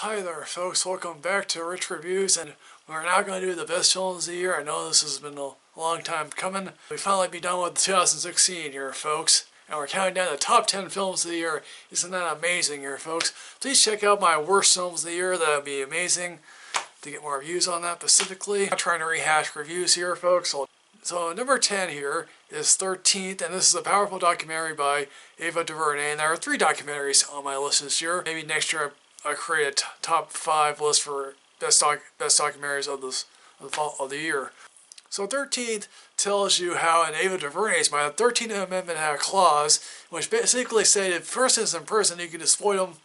Hi there folks, welcome back to Rich Reviews, and we're now going to do the best films of the year. I know this has been a long time coming. We finally be done with 2016 here folks, and we're counting down the top 10 films of the year. Isn't that amazing here folks? Please check out my worst films of the year, that would be amazing to get more reviews on that specifically. I'm not trying to rehash reviews here folks. So number 10 here is 13th, and this is a powerful documentary by Ava DuVernay, and there are 3 documentaries on my list this year. Maybe next year I create a top 5 list for best documentaries of the year. So 13th tells you how in Ava DuVernay's the 13th Amendment had a clause which basically said if a person is in prison, you can exploit them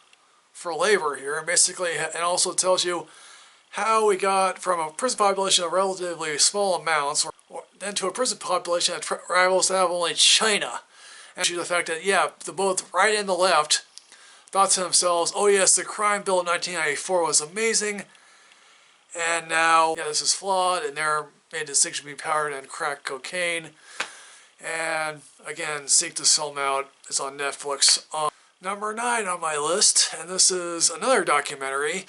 for labor here, and and also tells you how we got from a prison population of relatively small amounts then to a prison population that rivals that of only China. And to the fact that, yeah, the both right and the left thought to themselves, oh yes, the crime bill in 1994 was amazing, and now, yeah, this is flawed, and they're made a distinction between powder and crack cocaine. And again, seek this film out. It's on Netflix. Number 9 on my list, and this is another documentary.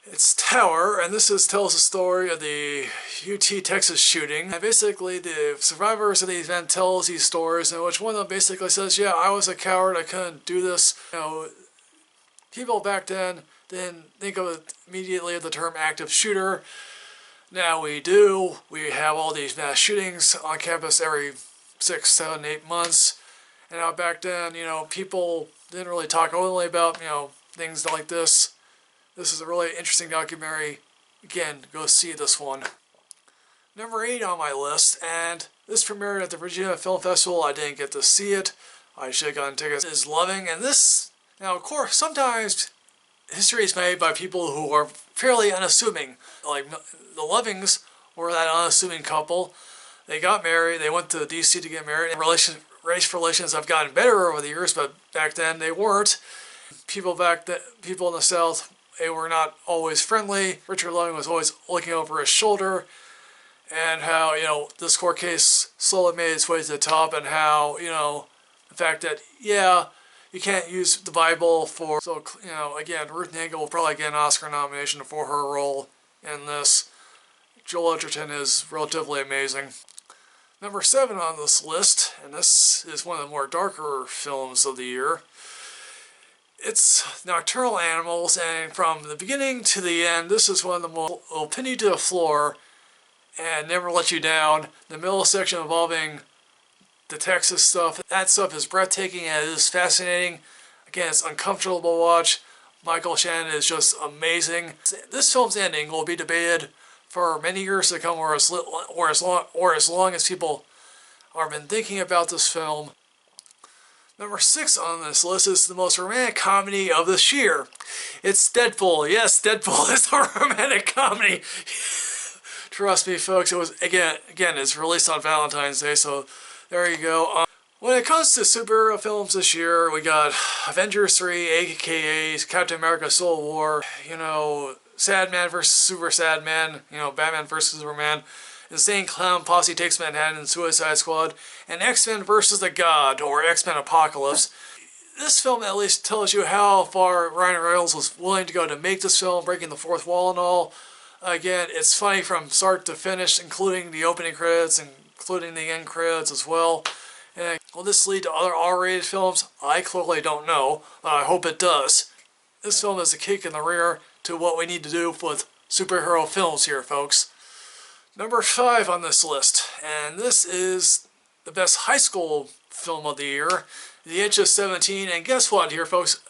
It's Tower, and tells the story of the UT Texas shooting. And basically, the survivors of the event tells these stories, in which one of them basically says, yeah, I was a coward, I couldn't do this. You know, people back then didn't think of it immediately of the term active shooter. Now we do. We have all these mass shootings on campus every 6, 7, 8 months. And now back then, you know, people didn't really talk openly about, you know, things like this. This is a really interesting documentary. Again, go see this one. Number 8 on my list, and this premiered at the Virginia Film Festival. I didn't get to see it. I should have gotten tickets. Is Loving, and this, now of course, sometimes history is made by people who are fairly unassuming. Like the Lovings were that unassuming couple. They got married. They went to DC to get married. And race relations have gotten better over the years, but back then they weren't. People in the South, they were not always friendly. Richard Loving was always looking over his shoulder, and how, you know, this court case slowly made its way to the top, and how, you know, the fact that, yeah, you can't use the Bible for, so, you know, again, Ruth Negga will probably get an Oscar nomination for her role in this. Joel Edgerton is relatively amazing. Number 7 on this list, and this is one of the more darker films of the year. It's Nocturnal Animals, and from the beginning to the end, this is one of the most, will pin you to the floor and never let you down. The middle section involving the Texas stuff, that stuff is breathtaking and it is fascinating. Again, it's uncomfortable to watch. Michael Shannon is just amazing. This film's ending will be debated for many years to come, or as long as people have been thinking about this film. Number 6 on this list is the most romantic comedy of this year. It's Deadpool. Yes, Deadpool is a romantic comedy. Trust me, folks. It was again. It's released on Valentine's Day, so there you go. When it comes to superhero films this year, we got Avengers 3, aka Captain America: Civil War. You know, Sad Man vs. Super Sad Man. You know, Batman vs. Superman. Insane Clown Posse Takes Manhattan, Suicide Squad, and X-Men vs. the God, or X-Men Apocalypse. This film at least tells you how far Ryan Reynolds was willing to go to make this film, breaking the fourth wall and all. Again, it's funny from start to finish, including the opening credits, and including the end credits as well. And will this lead to other R-rated films? I clearly don't know, but I hope it does. This film is a kick in the rear to what we need to do with superhero films here, folks. Number 5 on this list, and this is the best high school film of the year, The Edge of 17, and guess what here, folks?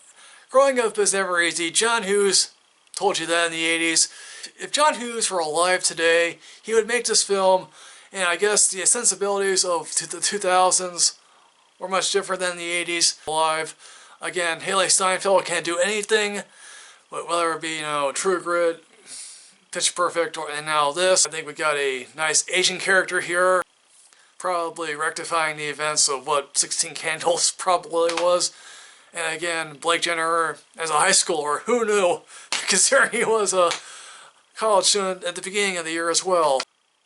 Growing up is never easy. John Hughes told you that in the 80s. If John Hughes were alive today, he would make this film, and I guess the sensibilities of the 2000s were much different than the 80s. Alive. Again, Haley Steinfeld can't do anything, but whether it be, you know, True Grit, Pitch Perfect, and now this. I think we got a nice Asian character here, probably rectifying the events of what 16 Candles probably was. And again, Blake Jenner as a high schooler, who knew? Considering he was a college student at the beginning of the year as well.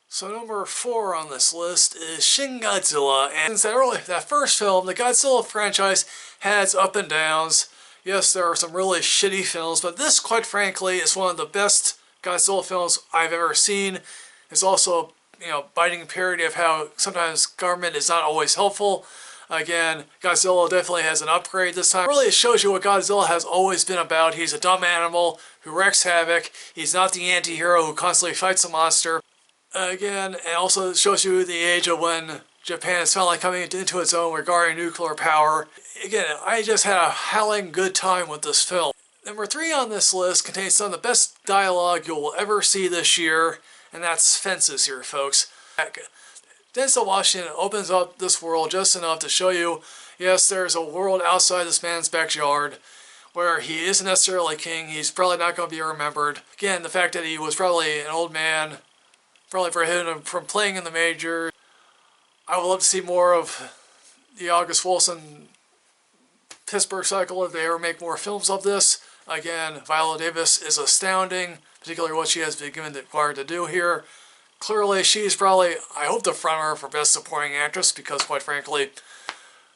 So number 4 on this list is Shin Godzilla, and since that first film, the Godzilla franchise had its up and downs. Yes, there are some really shitty films, but this, quite frankly, is one of the best Godzilla films I've ever seen. It's also, biting parody of how sometimes government is not always helpful. Again, Godzilla definitely has an upgrade this time. Really, it shows you what Godzilla has always been about. He's a dumb animal who wreaks havoc. He's not the anti-hero who constantly fights a monster. Again, and also shows you the age of when Japan is finally coming into its own regarding nuclear power. Again, I just had a howling good time with this film. Number 3 on this list contains some of the best dialogue you will ever see this year, and that's Fences here, folks. Denzel Washington opens up this world just enough to show you, yes, there's a world outside this man's backyard where he isn't necessarily king. He's probably not going to be remembered. Again, the fact that he was probably an old man, probably prohibited him from playing in the majors. I would love to see more of the August Wilson Pittsburgh cycle if they ever make more films of this. Again, Viola Davis is astounding, particularly what she has been given required to do here. Clearly, she's probably, I hope, the frontrunner for Best Supporting Actress, because quite frankly,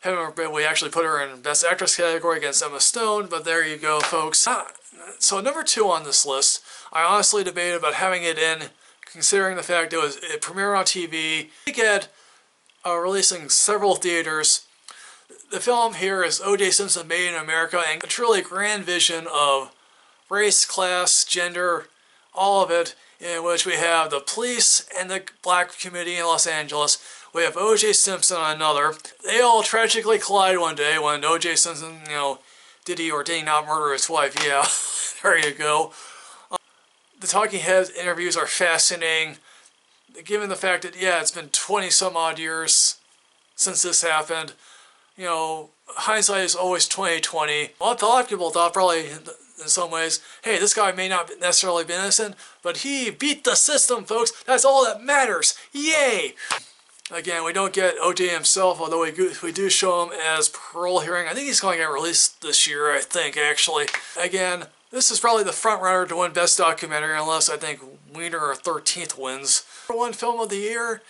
we actually put her in Best Actress category against Emma Stone, but there you go, folks. So number 2 on this list, I honestly debated about having it in, considering the fact it premiered on TV. It releasing several theaters. The film here is O.J. Simpson Made in America, and a truly grand vision of race, class, gender, all of it, in which we have the police and the black community in Los Angeles. We have O.J. Simpson on another. They all tragically collide one day when O.J. Simpson, did he or did he not murder his wife? Yeah, there you go. The Talking Heads interviews are fascinating, given the fact that, yeah, it's been 20 some odd years since this happened. Hindsight is always 20/20. A lot of people thought probably in some ways, hey, this guy may not necessarily be innocent, but he beat the system, folks. That's all that matters. Yay! Again, we don't get O.J. himself, although we do show him as parole hearing. I think he's going to get released this year, I think, actually. Again, this is probably the front runner to win Best Documentary, unless I think Wiener or 13th wins. Number 1 film of the year,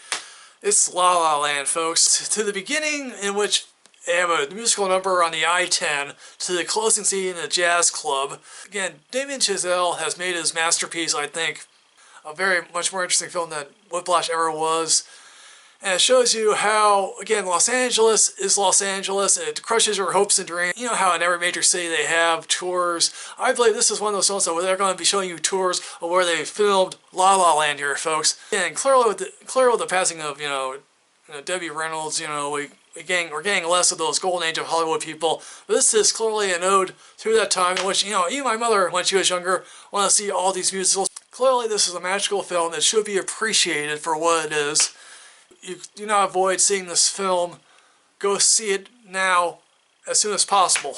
it's La La Land, folks. To the beginning, in which they have a musical number on the I-10, to the closing scene in a jazz club. Again, Damien Chazelle has made his masterpiece, I think, a very much more interesting film than Whiplash ever was. And it shows you how, again, Los Angeles is Los Angeles. It crushes your hopes and dreams. You know how in every major city they have tours. I believe this is one of those films where they're going to be showing you tours of where they filmed La La Land here, folks. And clearly with the passing of, Debbie Reynolds, we're getting less of those golden age of Hollywood people. But this is clearly an ode to that time in which, even my mother, when she was younger, wanted to see all these musicals. Clearly this is a magical film that should be appreciated for what it is. You do not avoid seeing this film. Go see it now as soon as possible.